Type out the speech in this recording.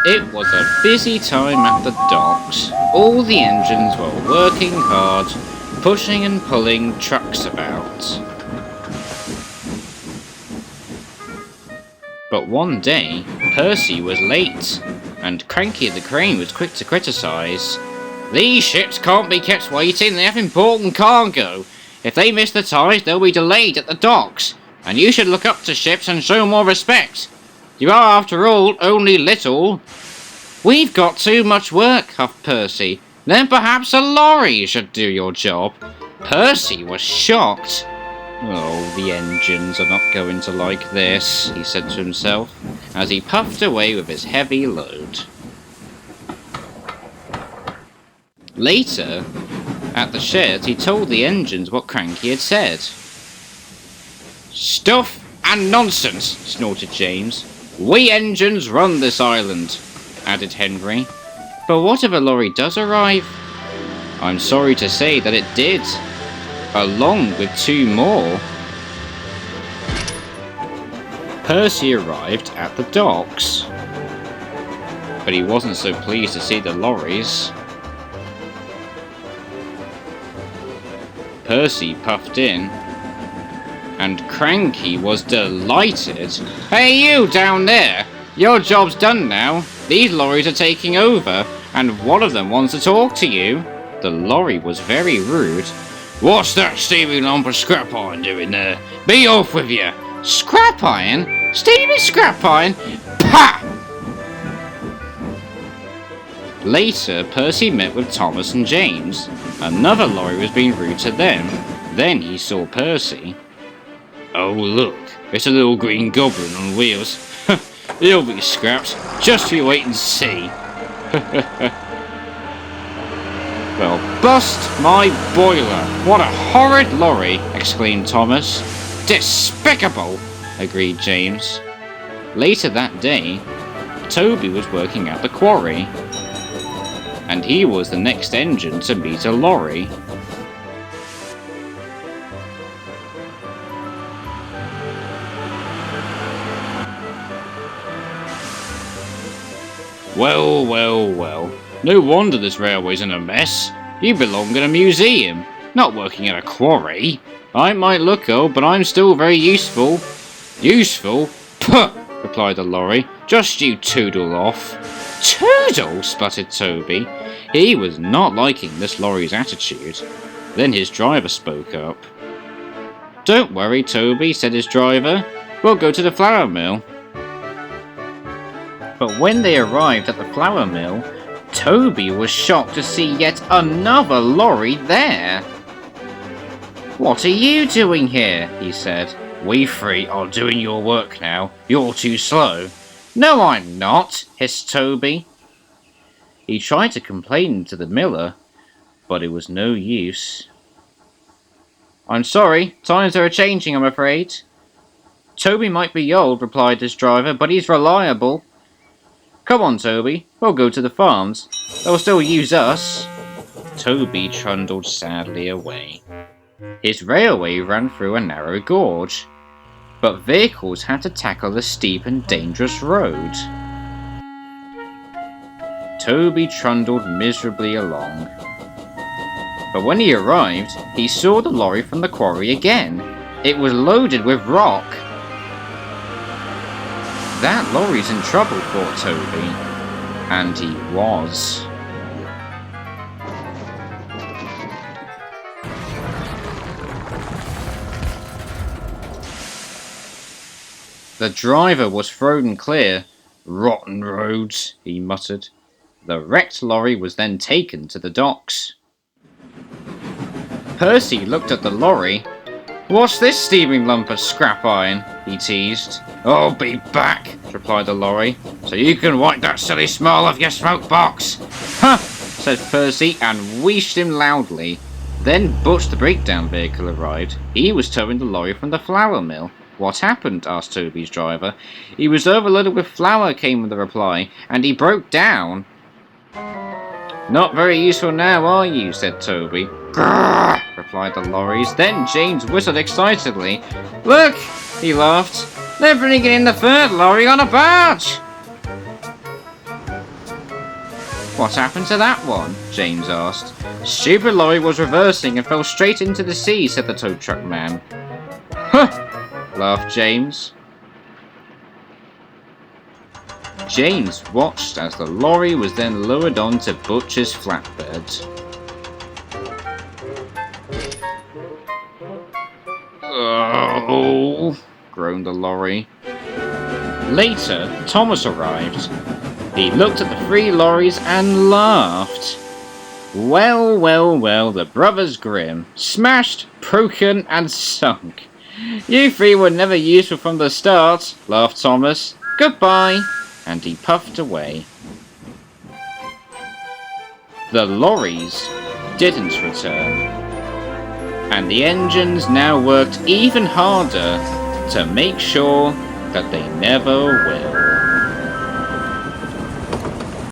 It was a busy time at the docks. All the engines were working hard, pushing and pulling trucks about. But one day, Percy was late, and Cranky the Crane was quick to criticise. "These ships can't be kept waiting, they have important cargo. If they miss the tide, they'll be delayed at the docks, and you should look up to ships and show more respect. You are, after all, only little." "We've got too much work," huffed Percy. "Then perhaps a lorry should do your job." Percy was shocked. "Oh, the engines are not going to like this," he said to himself, as he puffed away with his heavy load. Later, at the shed, he told the engines what Cranky had said. "Stuff and nonsense," snorted James. "We engines run this island," added Henry. "But what if a lorry does arrive?" "I'm sorry to say that it did, along with 2 more. Percy arrived at the docks, but he wasn't so pleased to see the lorries. Percy puffed in, and Cranky was delighted. "Hey, you down there! Your job's done now. These lorries are taking over, and one of them wants to talk to you." The lorry was very rude. "What's that steaming lump of scrap iron doing there? Be off with you!" "Scrap iron? Steaming scrap iron? Pah!" Later, Percy met with Thomas and James. Another lorry was being rude to them. Then he saw Percy. "Oh look, it's a little green goblin on wheels. He'll be scrapped. Just you wait and see." "Well, bust my boiler! What a horrid lorry!" exclaimed Thomas. "Despicable!" agreed James. Later that day, Toby was working at the quarry, and he was the next engine to meet a lorry. "Well, well, well. No wonder this railway's in a mess. You belong in a museum, not working at a quarry. I might look old, but I'm still very useful." "Useful? Puh!" replied the lorry. "Just you toodle off." "Toodle?" sputtered Toby. He was not liking this lorry's attitude. Then his driver spoke up. "Don't worry, Toby," said his driver. "We'll go to the flour mill." But when they arrived at the flour mill, Toby was shocked to see yet another lorry there. "What are you doing here?" he said. "We 3 are doing your work now. You're too slow." "No, I'm not," hissed Toby. He tried to complain to the miller, but it was no use. "I'm sorry, times are changing, I'm afraid." "Toby might be old," replied his driver, "but he's reliable. Come on, Toby, we'll go to the farms. They'll still use us." Toby trundled sadly away. His railway ran through a narrow gorge, but vehicles had to tackle the steep and dangerous road. Toby trundled miserably along. But when he arrived, he saw the lorry from the quarry again. It was loaded with rock. That lorry's in trouble, thought Toby. And he was. The driver was thrown clear. "Rotten roads," he muttered. The wrecked lorry was then taken to the docks. Percy looked at the lorry. "What's this steaming lump of scrap iron?" he teased. "I'll be back," replied the lorry, "so you can wipe that silly smell off your smoke box." "Huh!" said Percy, and wheezed him loudly. Then Butch the breakdown vehicle arrived. He was towing the lorry from the flour mill. "What happened?" asked Toby's driver. "He was overloaded with flour," came the reply, "and he broke down." "Not very useful now, are you?" said Toby. "Grrr!" replied the lorries. Then James whistled excitedly. "Look!" he laughed. "They're bringing in the 3rd lorry on a barge!" What happened to that one? James asked. Stupid lorry was reversing and fell straight into the sea, said the tow truck man. Huh! Laughed James. James watched as the lorry was then lowered onto Butcher's flatbed. Oh, groaned the lorry. Later, Thomas arrived. He looked at the 3 lorries and laughed. Well, well, well, the brothers Grimm. Smashed, broken, and sunk. You 3 were never useful from the start, laughed Thomas. Goodbye. And he puffed away. The lorries didn't return. And the engines now worked even harder to make sure that they never will.